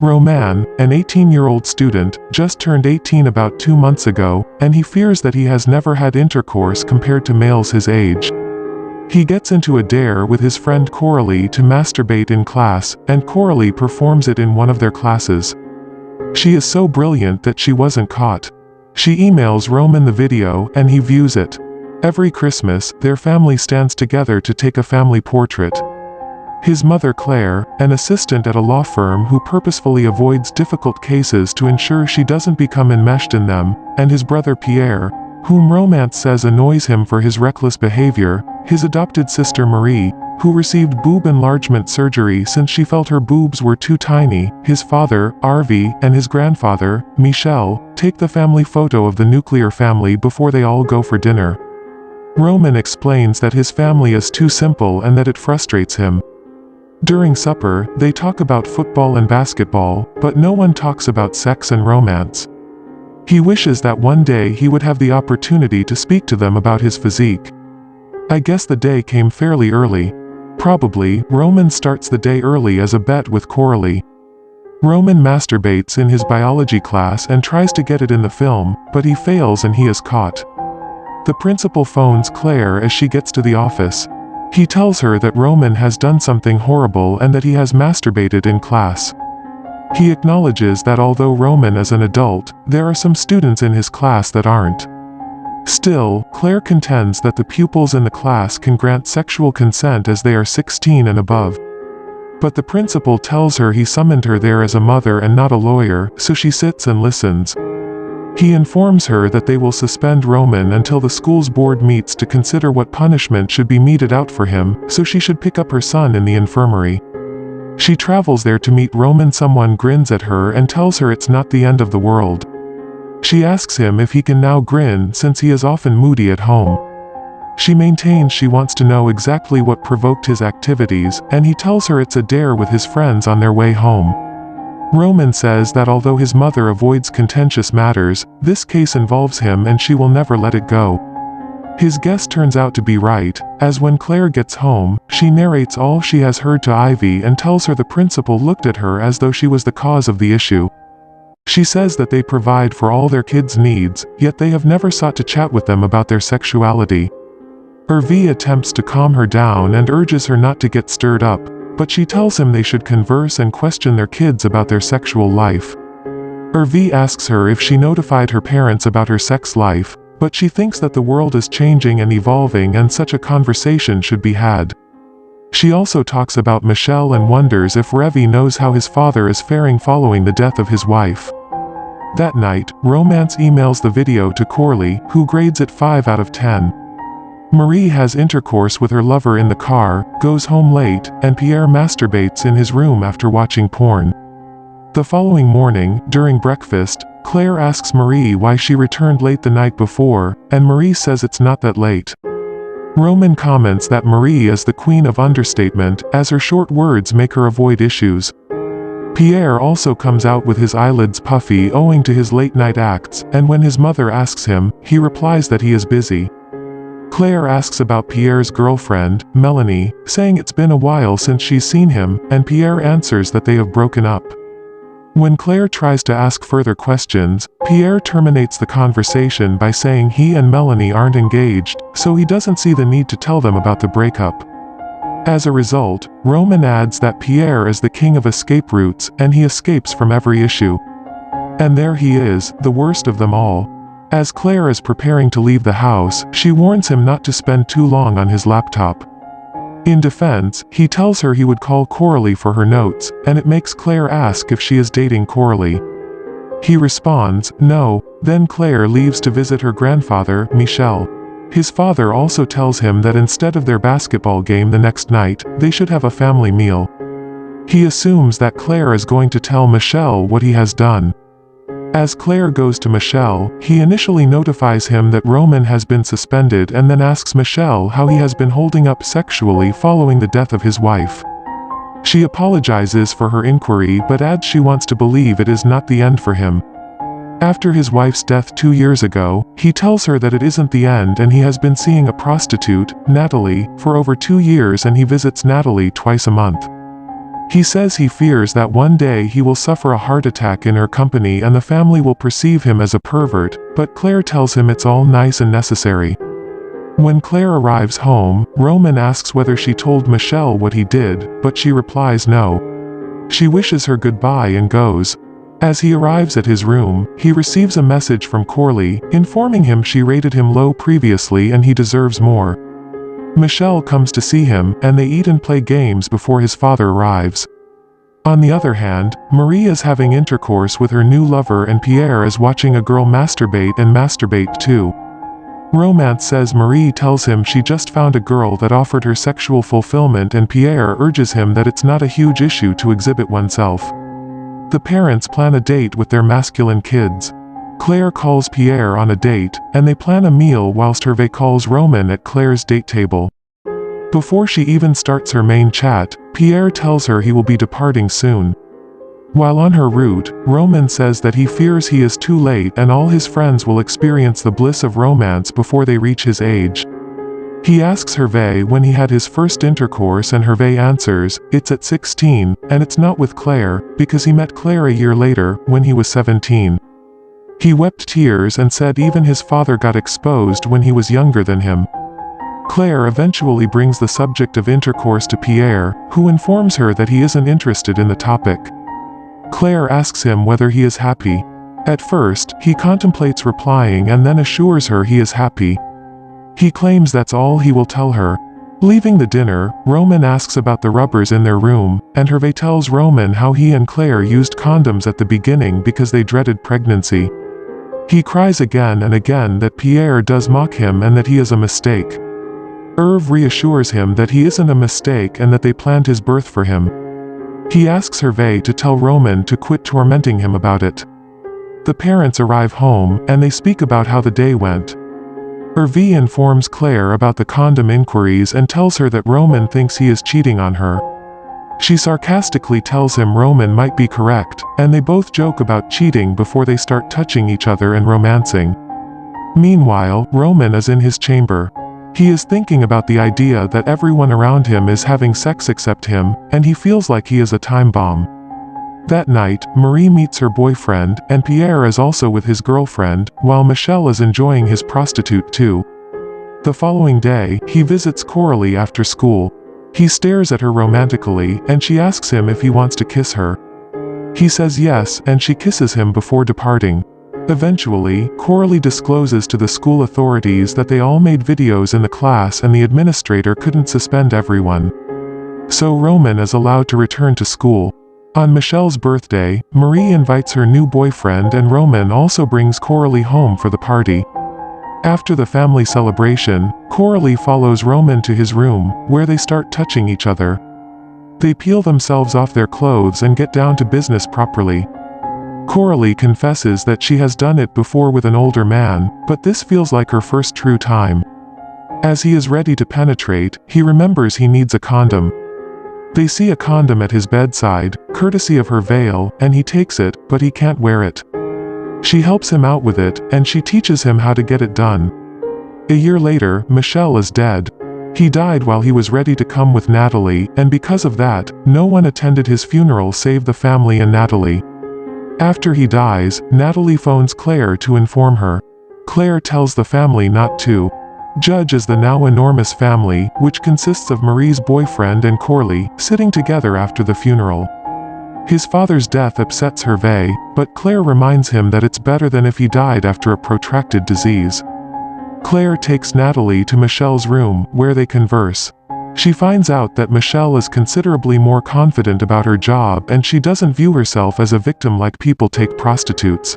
Roman, an 18-year-old student, just turned 18 about 2 months ago, and he fears that he has never had intercourse compared to males his age. He gets into a dare with his friend Coralie to masturbate in class, and Coralie performs it in one of their classes. She is so brilliant that she wasn't caught. She emails Roman the video, and he views it. Every Christmas, their family stands together to take a family portrait. His mother Claire, an assistant at a law firm who purposefully avoids difficult cases to ensure she doesn't become enmeshed in them, and his brother Pierre, whom Romance says annoys him for his reckless behavior, his adopted sister Marie, who received boob enlargement surgery since she felt her boobs were too tiny, his father, Arvi, and his grandfather, Michel, take the family photo of the nuclear family before they all go for dinner. Roman explains that his family is too simple and that it frustrates him. During supper, they talk about football and basketball, but no one talks about sex and romance. He wishes that one day he would have the opportunity to speak to them about his physique. I guess the day came fairly early. Probably, Roman starts the day early as a bet with Coralie. Roman masturbates in his biology class and tries to get it in the film, but he fails and he is caught. The principal phones Claire as she gets to the office. He tells her that Roman has done something horrible and that he has masturbated in class. He acknowledges that although Roman is an adult, there are some students in his class that aren't. Still, Claire contends that the pupils in the class can grant sexual consent as they are 16 and above. But the principal tells her he summoned her there as a mother and not a lawyer, so she sits and listens. He informs her that they will suspend Roman until the school's board meets to consider what punishment should be meted out for him, so she should pick up her son in the infirmary. She travels there to meet Roman. Someone grins at her and tells her it's not the end of the world. She asks him if he can now grin since he is often moody at home. She maintains she wants to know exactly what provoked his activities, and he tells her it's a dare with his friends on their way home. Roman says that although his mother avoids contentious matters, this case involves him and she will never let it go. His guess turns out to be right, as when Claire gets home, she narrates all she has heard to Ivy and tells her the principal looked at her as though she was the cause of the issue. She says that they provide for all their kids' needs, yet they have never sought to chat with them about their sexuality. Hervé attempts to calm her down and urges her not to get stirred up, but she tells him they should converse and question their kids about their sexual life. Hervé asks her if she notified her parents about her sex life, but she thinks that the world is changing and evolving and such a conversation should be had. She also talks about Michel and wonders if Hervé knows how his father is faring following the death of his wife. That night, Romance emails the video to Coralie, who grades it 5 out of 10. Marie has intercourse with her lover in the car, goes home late, and Pierre masturbates in his room after watching porn. The following morning, during breakfast, Claire asks Marie why she returned late the night before, and Marie says it's not that late. Roman comments that Marie is the queen of understatement, as her short words make her avoid issues. Pierre also comes out with his eyelids puffy owing to his late-night acts, and when his mother asks him, he replies that he is busy. Claire asks about Pierre's girlfriend, Melanie, saying it's been a while since she's seen him, and Pierre answers that they have broken up. When Claire tries to ask further questions, Pierre terminates the conversation by saying he and Melanie aren't engaged, so he doesn't see the need to tell them about the breakup. As a result, Roman adds that Pierre is the king of escape routes, and he escapes from every issue. And there he is, the worst of them all. As Claire is preparing to leave the house, she warns him not to spend too long on his laptop. In defense, he tells her he would call Coralie for her notes, and it makes Claire ask if she is dating Coralie. He responds, no, then Claire leaves to visit her grandfather, Michel. His father also tells him that instead of their basketball game the next night, they should have a family meal. He assumes that Claire is going to tell Michel what he has done. As Claire goes to Michel, he initially notifies him that Roman has been suspended and then asks Michel how he has been holding up sexually following the death of his wife. She apologizes for her inquiry but adds she wants to believe it is not the end for him. After his wife's death 2 years ago, he tells her that it isn't the end and he has been seeing a prostitute, Natalie, for over 2 years and he visits Natalie twice a month. He says he fears that one day he will suffer a heart attack in her company and the family will perceive him as a pervert, but Claire tells him it's all nice and necessary. When Claire arrives home, Roman asks whether she told Michelle what he did, but she replies no. She wishes her goodbye and goes. As he arrives at his room, he receives a message from Corley, informing him she rated him low previously and he deserves more. Michelle comes to see him, and they eat and play games before his father arrives. On the other hand, Marie is having intercourse with her new lover and Pierre is watching a girl masturbate and masturbate too. Romance says Marie tells him she just found a girl that offered her sexual fulfillment and Pierre urges him that it's not a huge issue to exhibit oneself. The parents plan a date with their masculine kids. Claire calls Pierre on a date, and they plan a meal whilst Hervé calls Roman at Claire's date table. Before she even starts her main chat, Pierre tells her he will be departing soon. While on her route, Roman says that he fears he is too late and all his friends will experience the bliss of romance before they reach his age. He asks Hervé when he had his first intercourse and Hervé answers, it's at 16, and it's not with Claire, because he met Claire a year later, when he was 17. He wept tears and said even his father got exposed when he was younger than him. Claire eventually brings the subject of intercourse to Pierre, who informs her that he isn't interested in the topic. Claire asks him whether he is happy. At first, he contemplates replying and then assures her he is happy. He claims that's all he will tell her. Leaving the dinner, Roman asks about the rubbers in their room, and Hervé tells Roman how he and Claire used condoms at the beginning because they dreaded pregnancy. He cries again and again that Pierre does mock him and that he is a mistake. Hervé reassures him that he isn't a mistake and that they planned his birth for him. He asks Hervé to tell Roman to quit tormenting him about it. The parents arrive home, and they speak about how the day went. Hervé informs Claire about the condom inquiries and tells her that Roman thinks he is cheating on her. She sarcastically tells him Roman might be correct, and they both joke about cheating before they start touching each other and romancing. Meanwhile, Roman is in his chamber. He is thinking about the idea that everyone around him is having sex except him, and he feels like he is a time bomb. That night, Marie meets her boyfriend, and Pierre is also with his girlfriend, while Michel is enjoying his prostitute too. The following day, he visits Coralie after school. He stares at her romantically, and she asks him if he wants to kiss her. He says yes, and she kisses him before departing. Eventually, Coralie discloses to the school authorities that they all made videos in the class and the administrator couldn't suspend everyone. So Roman is allowed to return to school. On Michel's birthday, Marie invites her new boyfriend and Roman also brings Coralie home for the party. After the family celebration, Coralie follows Roman to his room, where they start touching each other. They peel themselves off their clothes and get down to business properly. Coralie confesses that she has done it before with an older man, but this feels like her first true time. As he is ready to penetrate, he remembers he needs a condom. They see a condom at his bedside, courtesy of her veil, and he takes it, but he can't wear it. She helps him out with it, and she teaches him how to get it done. A year later, Michel is dead. He died while he was ready to come with Natalie, and because of that, no one attended his funeral save the family and Natalie. After he dies, Natalie phones Claire to inform her. Claire tells the family not to judge as the now enormous family, which consists of Marie's boyfriend and Coralie, sitting together after the funeral. His father's death upsets Hervé, but Claire reminds him that it's better than if he died after a protracted disease. Claire takes Natalie to Michel's room, where they converse. She finds out that Michel is considerably more confident about her job and she doesn't view herself as a victim like people take prostitutes.